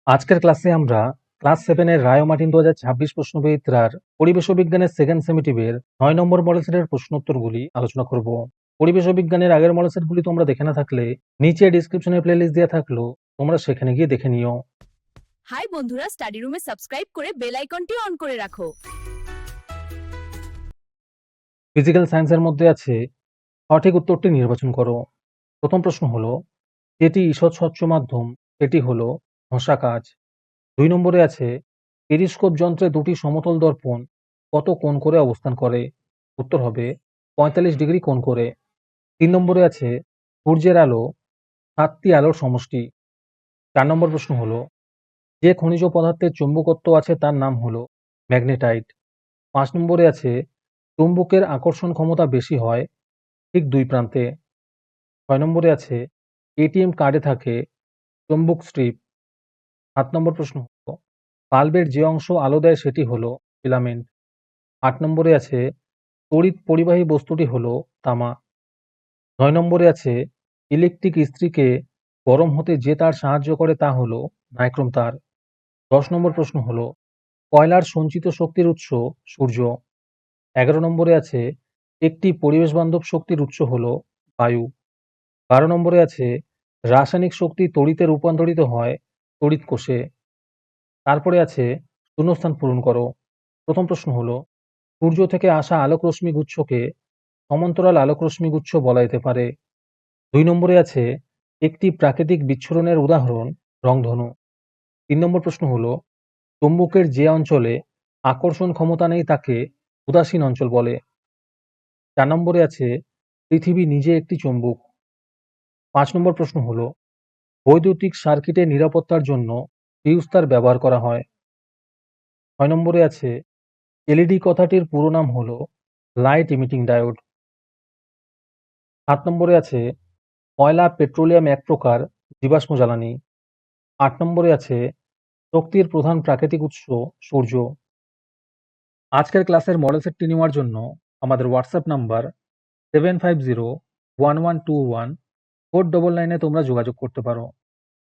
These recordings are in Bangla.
আজকের ক্লাসে আমরা ক্লাস 7 এর রায় ও মার্টিন 2026 প্রশ্নবিচিত্রার পরিবেশ ও বিজ্ঞানের সেকেন্ড সেমিটিভের 9 নম্বর মডেল সেটের প্রশ্নোত্তরগুলি আলোচনা করব। পরিবেশ ও বিজ্ঞানের আগের মডেল সেটগুলি তোমরা দেখে না থাকলে নিচে ডেসক্রিপশনে প্লেলিস্ট দেওয়া থাকলো, তোমরা সেখানে গিয়ে দেখে নিও। হাই বন্ধুরা, স্টাডি রুমে সাবস্ক্রাইব করে বেল আইকনটি অন করে রাখো। ফিজিক্যাল সায়েন্সের মধ্যে আছে সঠিক উত্তরটি নির্বাচন করো। প্রথম প্রশ্ন হলো, যেটি ঈষৎ স্বচ্ছ মাধ্যম সেটি হলো ঘষা কাচ। 2 নম্বরে আছে পেরিস্কোপ যন্ত্রে দুটি সমতল দর্পণ কত কোণ করে অবস্থান করে? উত্তর হবে 45 ডিগ্রি কোণ করে। 3 নম্বরে আছে সূর্যের আলো 7টি আলোর সমষ্টি। 4 নম্বর প্রশ্ন হলো, যে খনিজ পদার্থের চৌম্বকত্ব আছে তার নাম হলো ম্যাগনেটাইট। 5 নম্বরে আছে চুম্বকের আকর্ষণ ক্ষমতা বেশি হয় ঠিক দুই প্রান্তে। 6 নম্বরে আছে এটিএম কার্ডে থাকে চৌম্বক স্ট্রিপ। 7 নম্বর প্রশ্ন হলো, বাল্বের যে অংশ আলো দেয় সেটি হলো ফিলামেন্ট। 8 নম্বরে আছে তড়িৎ পরিবাহী বস্তুটি হলো তামা। 9 নম্বরে আছে ইলেকট্রিক ইস্ত্রিকে গরম হতে যে তার সাহায্য করে তা হলো নাইক্রোম তার। 10 নম্বর প্রশ্ন হলো, কয়লার সঞ্চিত শক্তির উৎস সূর্য। 11 নম্বরে আছে একটি পরিবেশ বান্ধব শক্তির উৎস হলো বায়ু। 12 নম্বরে আছে রাসায়নিক শক্তি তড়িতে রূপান্তরিত হয় তড়িৎ কোষে। তারপরে আছে শূন্যস্থান পূরণ করো। প্রথম প্রশ্ন হলো, সূর্য থেকে আসা আলোক রশ্মি গুচ্ছকে সমান্তরাল আলোক রশ্মি গুচ্ছ বলা যেতে পারে। 2 নম্বরে আছে একটি প্রাকৃতিক বিচ্ছুরণের উদাহরণ রংধনু। 3 নম্বর প্রশ্ন হলো, চৌম্বকের যে অঞ্চলে আকর্ষণ ক্ষমতা নেই তাকে উদাসীন অঞ্চল বলে। 4 নম্বরে আছে পৃথিবী নিজে একটি চৌম্বক। 5 নম্বর প্রশ্ন হলো, বৈদ্যুতিক সার্কিটের নিরাপত্তার জন্য ফিউজ তার ব্যবহার করা হয়। 6 নম্বরে আছে এলইডি কথাটির পুরো নাম হলো লাইট ইমিটিং ডায়োড। 7 নম্বরে আছে কয়লা পেট্রোলিয়াম এক প্রকার জীবাশ্ম জ্বালানি। 8 নম্বরে আছে শক্তির প্রধান প্রাকৃতিক উৎস সূর্য। আজকের ক্লাসের মডেল সেটটি নেওয়ার জন্য আমাদের হোয়াটসঅ্যাপ নাম্বার 7501121499 তোমরা যোগাযোগ করতে পারো।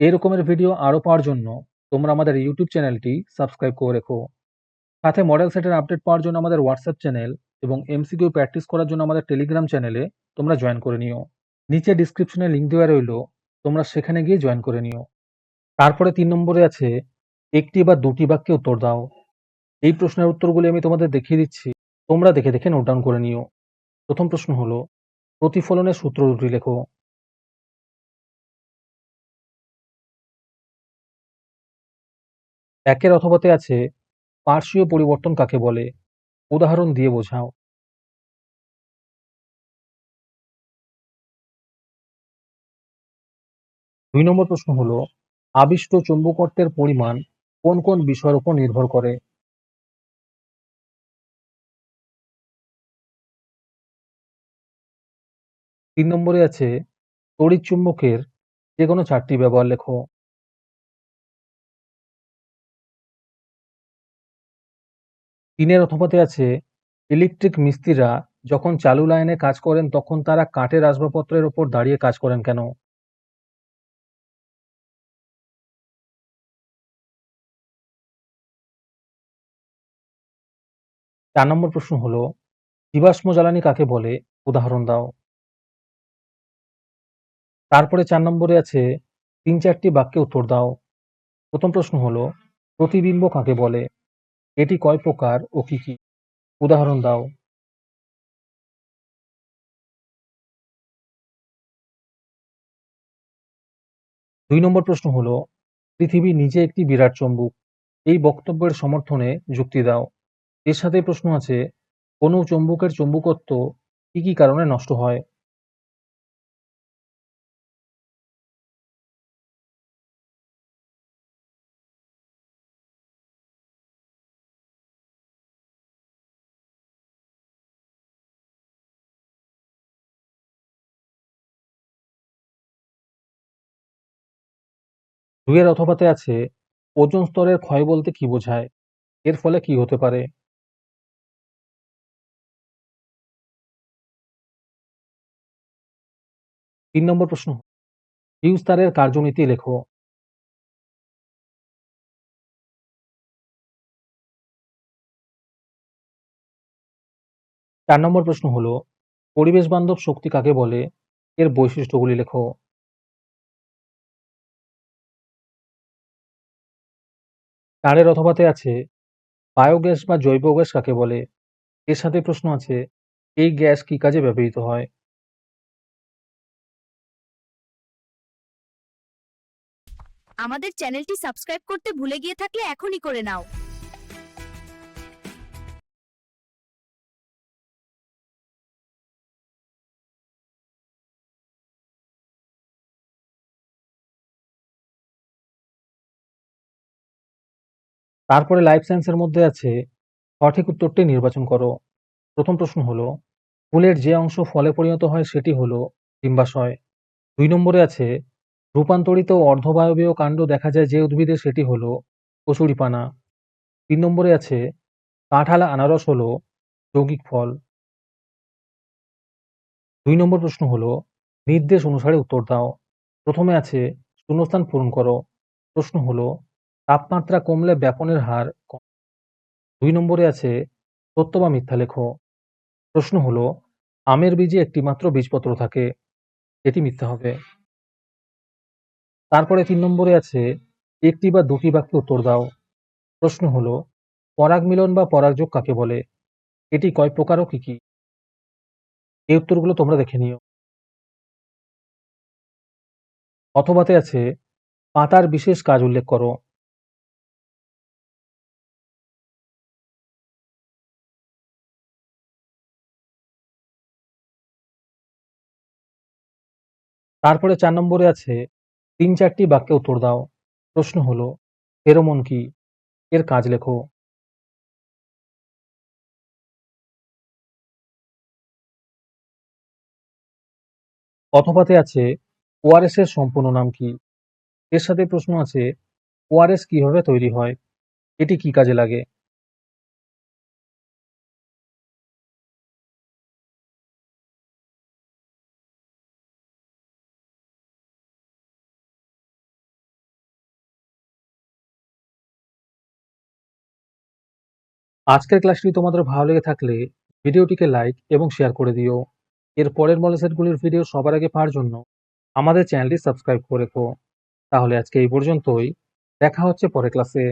এই রকমের ভিডিও আরও পাওয়ার জন্য তোমরা আমাদের ইউটিউব চ্যানেলটি সাবস্ক্রাইব করে রেখো। সাথে মডেল সেটের আপডেট পাওয়ার জন্য আমাদের হোয়াটসঅ্যাপ চ্যানেল এবং এমসিকিউ প্র্যাকটিস করার জন্য আমাদের টেলিগ্রাম চ্যানেলে তোমরা জয়েন করে নিও। নিচে ডিসক্রিপশনে লিঙ্ক দেওয়া রইল, তোমরা সেখানে গিয়ে জয়েন করে নিও। তারপরে 3 নম্বরে আছে একটি বা দুটি বাক্যে উত্তর দাও। এই প্রশ্নের উত্তরগুলি আমি তোমাদের দেখিয়ে দিচ্ছি, তোমরা দেখে দেখে নোট ডাউন করে নিও। প্রথম প্রশ্ন হলো, প্রতিফলনের সূত্র দুটি লেখো। একের অথবাতে আছে পার্শ্বীয় পরিবর্তন কাকে বলে? উদাহরণ দিয়ে বোঝাও। 2 নম্বর প্রশ্ন হলো, আবিষ্ট চৌম্বকত্বের পরিমাণ কোন কোন বিষয়ের উপর নির্ভর করে? 3 নম্বরে আছে তড়িৎ চুম্বকের যে কোনো 4টি ব্যবহার লেখো। 3 এর অথবাতে আছে ইলেকট্রিক মিস্ত্রিরা যখন চালু লাইনে কাজ করেন তখন তারা কাঠের আসবাবপত্রের উপর দাঁড়িয়ে কাজ করেন কেন? 4 নম্বর প্রশ্ন হলো, জীবাশ্ম জ্বালানি কাকে বলে? উদাহরণ দাও। তারপরে 4 নম্বরে আছে 3-4টি বাক্যে উত্তর দাও। প্রথম প্রশ্ন হলো, প্রতিবিম্ব কাকে বলে? এটি কয় প্রকার ও কি কি? উদাহরণ দাও। 2 নম্বর প্রশ্ন হলো, পৃথিবী নিজে একটি বিরাট চৌম্বক। এই বক্তব্যের সমর্থনে যুক্তি দাও। এর সাথে প্রশ্ন আছে, কোনো চৌম্বকের চৌম্বকত্ব কি কি কারণে নষ্ট হয়? 2 এর অথবাতে আছে ওজোন স্তরের ক্ষয় বলতে কি বোঝায়? এর ফলে কি হতে পারে? 3 নম্বর প্রশ্ন, ফিউজ তারের কার্যনীতি লেখো। 4 নম্বর প্রশ্ন হলো, পরিবেশ বান্ধব শক্তি কাকে বলে? এর বৈশিষ্ট্যগুলি লেখো। 4 এর অথবাতে আছে, বায়োগ্যাস বা জৈব গ্যাস কাকে বলে? এর সাথে প্রশ্ন আছে, এই গ্যাস কি কাজে ব্যবহৃত হয়? আমাদের চ্যানেলটি সাবস্ক্রাইব করতে ভুলে গিয়ে থাকলে এখনই করে নাও। তারপরে লাইফ সায়েন্সের মধ্যে আছে, সঠিক উত্তরটি নির্বাচন করো। প্রথম প্রশ্ন হলো, ফুলের যে অংশ ফলে পরিণত হয় সেটি হলো ডিম্বাশয়। 2 নম্বরে আছে, রূপান্তরিত অর্ধবায়বীয় কাণ্ড দেখা যায় যে উদ্ভিদে সেটি হলো কচুরিপানা। 3 নম্বরে আছে, কাঁঠাল আনারস হলো যৌগিক ফল। 2 নম্বর প্রশ্ন হলো, নির্দেশ অনুসারে উত্তর দাও। প্রথমে আছে, শূন্যস্থান পূরণ করো। প্রশ্ন হলো, তাপমাত্রা কমলে ব্যাপনের হার কম। 2 নম্বরে আছে, সত্য বা মিথ্যা লেখো। প্রশ্ন হলো, আমের বীজে একটি মাত্র বীজপত্র থাকে, এটি মিথ্যা হবে। তারপরে 3 নম্বরে আছে, একটি বা দুটি বাক্যে উত্তর দাও। প্রশ্ন হলো, পরাগ মিলন বা পরাগযোগ কাকে বলে? এটি কয় প্রকার ও কি কি? এই উত্তরগুলো তোমরা দেখে নিও। অথবাতে আছে, পাতার বিশেষ কাজ উল্লেখ করো। তারপরে 4 নম্বরে আছে, 3-4টি বাক্যে উত্তর দাও। প্রশ্ন হলো, ফেরোমন কি? এর কাজ লেখো। অথবাতে আছে, ওআরএস এর সম্পূর্ণ নাম কি? এর সাথে প্রশ্ন আছে, ওআরএস কিভাবে তৈরি হয়? এটি কি কাজে লাগে? আজকের ক্লাসটি তোমাদের ভালো লেগে থাকলে ভিডিওটিকে লাইক এবং শেয়ার করে দিও। এর পরের মডেল সেটগুলির ভিডিও সবার আগে পাওয়ার জন্য আমাদের চ্যানেলটি সাবস্ক্রাইব করে রেখো। তাহলে আজকে এই পর্যন্তই। দেখা হচ্ছে পরের ক্লাসে।